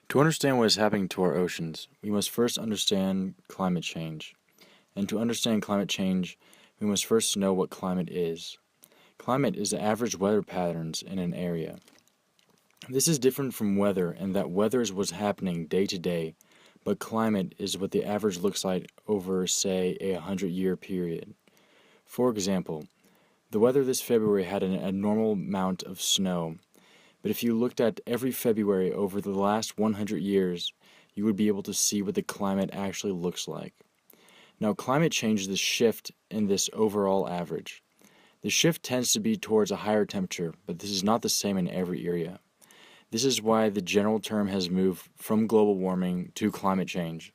To understand what is happening to our oceans, we must first understand climate change. And to understand climate change, we must first know what climate is. Climate is the average weather patterns in an area. This is different from weather in that weather is what's happening day to day, but climate is what the average looks like over, say, a 100-year period. For example, the weather this February had an abnormal amount of snow, but if you looked at every February over the last 100 years, you would be able to see what the climate actually looks like. Now, climate change is the shift in this overall average. The shift tends to be towards a higher temperature, but this is not the same in every area. This is why the general term has moved from global warming to climate change.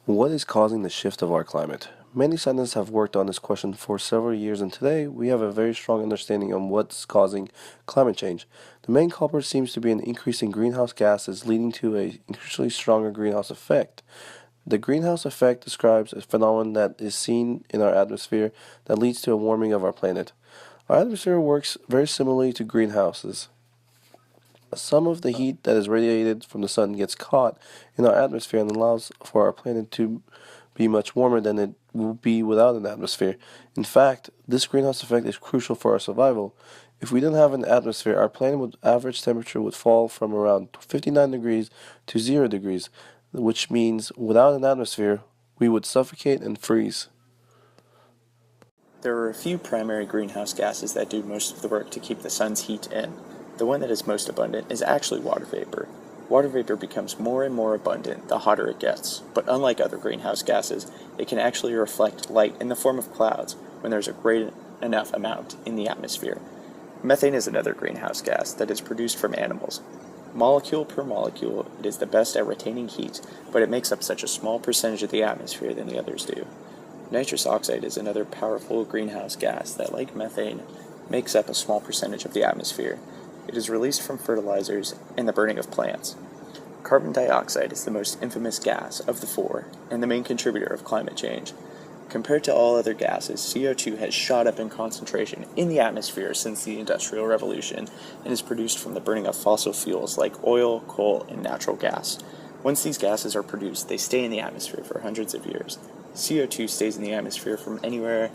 What is causing the shift of our climate? Many scientists have worked on this question for several years, and today we have a very strong understanding on what's causing climate change. The main culprit seems to be an increase in greenhouse gases, leading to an increasingly stronger greenhouse effect. The greenhouse effect describes a phenomenon that is seen in our atmosphere that leads to a warming of our planet. Our atmosphere works very similarly to greenhouses. Some of the heat that is radiated from the sun gets caught in our atmosphere and allows for our planet to be much warmer than it would be without an atmosphere. In fact, this greenhouse effect is crucial for our survival. If we didn't have an atmosphere, our planet average temperature would fall from around 59 degrees to 0 degrees, which means without an atmosphere, we would suffocate and freeze. There are a few primary greenhouse gases that do most of the work to keep the sun's heat in. The one that is most abundant is actually water vapor. Water vapor becomes more and more abundant the hotter it gets, but unlike other greenhouse gases, it can actually reflect light in the form of clouds when there's a great enough amount in the atmosphere. Methane is another greenhouse gas that is produced from animals. Molecule per molecule, it is the best at retaining heat, but it makes up such a small percentage of the atmosphere than the others do. Nitrous oxide is another powerful greenhouse gas that, like methane, makes up a small percentage of the atmosphere. It is released from fertilizers and the burning of plants. Carbon dioxide is the most infamous gas of the four and the main contributor of climate change. Compared to all other gases, CO2 has shot up in concentration in the atmosphere since the Industrial Revolution and is produced from the burning of fossil fuels like oil, coal, and natural gas. Once these gases are produced, they stay in the atmosphere for hundreds of years. CO2 stays in the atmosphere from anywhere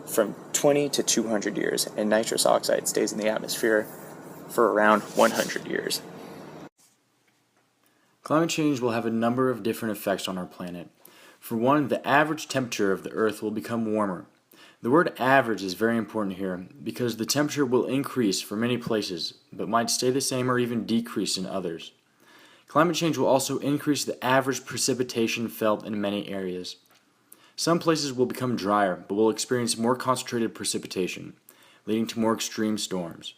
from 20 to 200 years, and nitrous oxide stays in the atmosphere for around 100 years. Climate change will have a number of different effects on our planet. For one, the average temperature of the Earth will become warmer. The word average is very important here because the temperature will increase for many places, but might stay the same or even decrease in others. Climate change will also increase the average precipitation felt in many areas. Some places will become drier, but will experience more concentrated precipitation, leading to more extreme storms.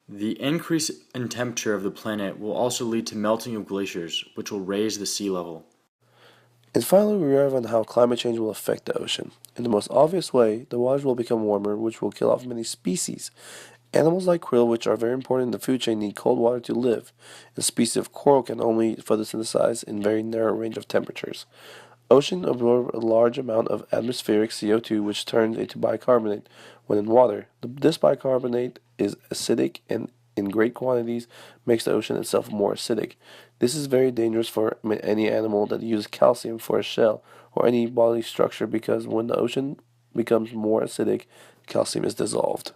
The increase in temperature of the planet will also lead to melting of glaciers, which will raise the sea level. And finally, we arrive on how climate change will affect the ocean. In the most obvious way, the waters will become warmer, which will kill off many species. Animals like krill, which are very important in the food chain, need cold water to live. And species of coral can only photosynthesize in very narrow range of temperatures. Oceans absorb a large amount of atmospheric CO2, which turns into bicarbonate when in water. This bicarbonate is acidic and in great quantities makes the ocean itself more acidic. This is very dangerous for any animal that uses calcium for a shell or any bodily structure because when the ocean becomes more acidic, calcium is dissolved.